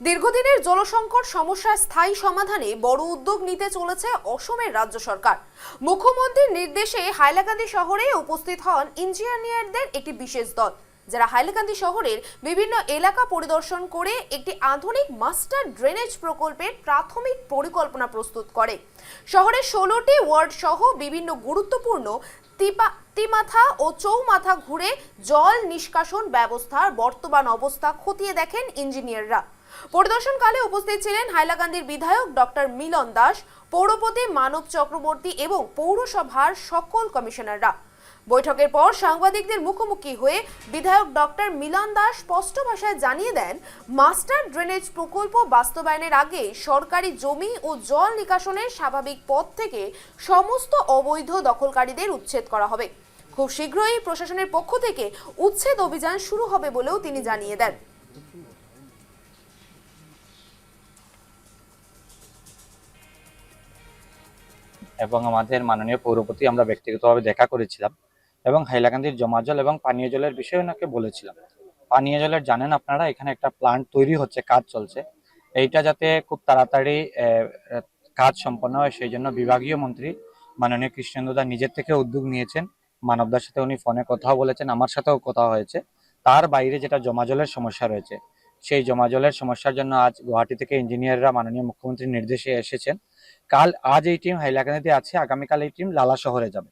দীর্ঘদিনের জলসংকট সমস্যার স্থায়ী সমাধানে বড় উদ্যোগ নিতে চলেছে অসমের রাজ্য সরকার। মুখ্যমন্ত্রীর নির্দেশে হাইলাকান্দি শহরে উপস্থিত হন ইঞ্জিনিয়ারদের একটি বিশেষ দল, যারা হাইলাকান্দি শহরের বিভিন্ন এলাকা পরিদর্শন করে একটি আধুনিক মাস্টার ড্রেনেজ প্রকল্পের প্রাথমিক পরিকল্পনা প্রস্তুত করে। শহরের 16টি ওয়ার্ড সহ বিভিন্ন গুরুত্বপূর্ণ তিমাথা ও চৌমাথা ঘুরে জল নিষ্কাশন ব্যবস্থার বর্তমান অবস্থা খতিয়ে দেখেন ইঞ্জিনিয়াররা। পরিদর্শনকালে উপস্থিত ছিলেন হাইলাকান্দির বিধায়ক ডক্টর মিলন দাস, পৌরপতি মানব চক্রবর্তী এবং পৌরসভার সকল কমিশনাররা। বৈঠকের পর সাংবাদিকদের মুখোমুখি হয়ে বিধায়ক ডক্টর মিলন দাস স্পষ্ট ভাষায় জানিয়ে দেন, মাস্টার ড্রেনেজ প্রকল্প বাস্তবায়নের আগে সরকারি জমি ও জল নিকাশনের স্বাভাবিক পথ থেকে সমস্ত অবৈধ দখলকারীদের উচ্ছেদ করা হবে। খুব শীঘ্রই প্রশাসনের পক্ষ থেকে উচ্ছেদ অভিযান শুরু হবে বলেও তিনি জানিয়ে দেন। এবং আমাদের মাননীয় পৌরপতি আমরা ব্যক্তিগতভাবে দেখা করেছিলাম এবং হাইলাকান্দির জমা জল এবং পানীয় জলের বিষয়ে ওনাকে বলেছিলাম। পানীয় জলের জানেন আপনারা, এখানে একটা প্লান্ট তৈরি হচ্ছে, কাজ চলছে। এইটা যাতে খুব তাড়াতাড়ি কাজ সম্পন্ন হয়, সেই জন্য বিভাগীয় মন্ত্রী মাননীয় কৃষ্ণেন্দু দা নিজের থেকে উদ্যোগ নিয়েছেন। মানবদার সাথে উনি ফোনে কথাও বলেছেন, আমার সাথেও কথা হয়েছে। তার বাইরে যেটা জমা জলের সমস্যা রয়েছে, সেই জমা জলের সমস্যার জন্য আজ গুয়াহাটি থেকে ইঞ্জিনিয়াররা মাননীয় মুখ্যমন্ত্রীর নির্দেশে এসেছেন। আজ এই টিম হাইলাকান্দিতে আছে, আগামীকাল এই টিম লালা শহরে যাবে।